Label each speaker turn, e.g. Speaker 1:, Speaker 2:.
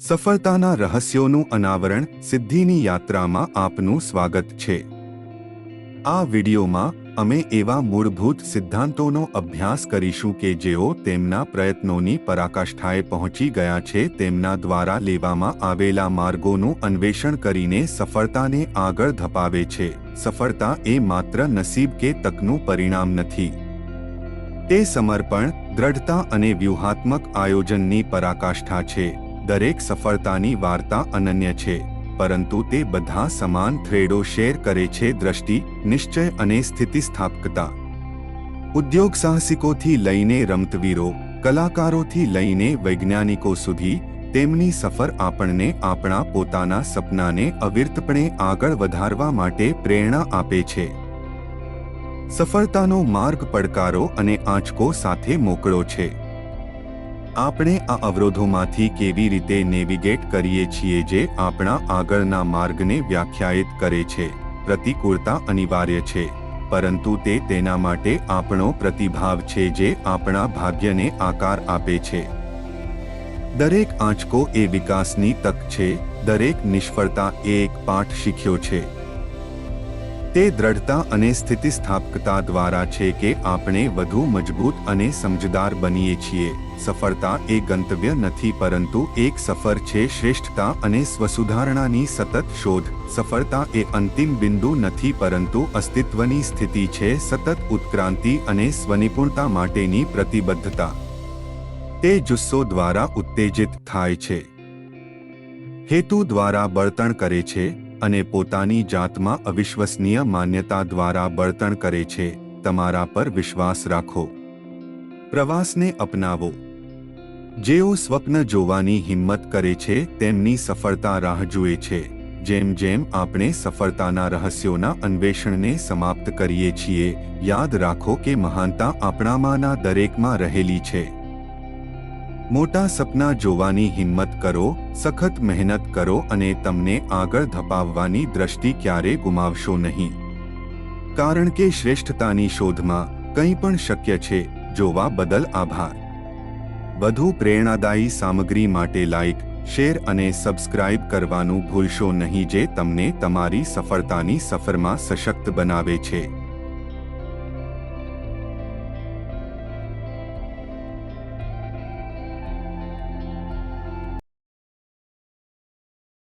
Speaker 1: સફળતાના રહસ્યોનું અનાવરણ સિદ્ધિની યાત્રામાં આપનું સ્વાગત છે। આ વિડિયોમાં અમે એવા મૂળભૂત સિદ્ધાંતોનો અભ્યાસ કરીશું કે જેઓ તેમના પ્રયત્નોની પરાકાષ્ઠાએ પહોંચી ગયા છે, તેમના દ્વારા લેવામાં આવેલા માર્ગોનું અન્વેષણ કરીને સફળતાને આગળ ધપાવે છે। સફળતા એ માત્ર નસીબ કે તકનું પરિણામ નથી, તે સમર્પણ, દ્રઢતા અને વ્યૂહાત્મક આયોજનની પરાકાષ્ઠા છે। દરેક સફળતાની વાર્તા અનન્ય છે, પરંતુ તે બધા સમાન થ્રેડો શેર કરે છે: દ્રષ્ટિ, નિશ્ચય અને સ્થિતિસ્થાપકતા। ઉદ્યોગ સાહસિકોથી લઈને રમતવીરો, કલાકારોથી લઈને વૈજ્ઞાનિકો સુધી, તેમની સફર આપણને આપણા પોતાના સપનાને અવિરતપણે આગળ વધારવા માટે પ્રેરણા આપે છે। સફળતાનો માર્ગ પડકારો અને આંચકો સાથે મોકળો છે। આપણે આ અવરોધોમાંથી કેવી રીતે નેવિગેટ કરીએ છીએ જે આપણા આગળના માર્ગને વ્યાખ્યાયિત કરે છે? પ્રતિકૂળતા અનિવાર્ય છે, પરંતુ તે તેના માટે આપણો પ્રતિભાવ છે જે આપણા ભાગ્યને આકાર આપે છે। દરેક આંચકો એ વિકાસની તક છે, દરેક નિષ્ફળતા એ એક પાઠ શીખ્યો છે। તે દ્રઢતા અને સ્થિતિસ્થાપકતા દ્વારા છે કે આપણે વધુ મજબૂત અને સમજદાર બનીએ છીએ। સફળતા એ ગંતવ્ય નથી, પરંતુ એક સફર છે શ્રેષ્ઠતા અને સ્વસુધારણાની સતત શોધ। સફળતા એ અંતિમ બિંદુ નથી, પરંતુ અસ્તિત્વની સ્થિતિ છે, સતત ઉત્ક્રાંતિ અને સ્વનિપુણતા માટેની પ્રતિબદ્ધતા। તે જુસ્સો દ્વારા ઉત્તેજિત થાય છે, હેતુ દ્વારા બળતણ કરે છે અને પોતાની જાતમાં અવિશ્વસનીય માન્યતા દ્વારા બળતણ કરે છે। તમારા પર વિશ્વાસ રાખો, પ્રવાસને અપનાવો। જેઓ સ્વપ્ન જોવાની હિંમત કરે છે તેમની સફળતા રાહ જુએ છે। જેમ જેમ આપણે સફળતાના રહસ્યોના અન્વેષણને સમાપ્ત કરીએ છીએ, યાદ રાખો કે મહાનતા આપણામાંના દરેકમાં રહેલી છે। મોટા સપના જોવાની હિંમત કરો, સખત મહેનત કરો અને તમને આગળ ધપાવવાની દ્રષ્ટિ ક્યારે ગુમાવશો નહીં, કારણ કે શ્રેષ્ઠતાની શોધમાં કંઈ પણ શક્ય છે। જોવા બદલ આભાર। વધુ પ્રેરણાદાયી સામગ્રી માટે લાઇક, શેર અને સબસ્ક્રાઇબ કરવાનું ભૂલશો નહીં, જે તમને તમારી સફળતાની સફરમાં સશક્ત બનાવે છે।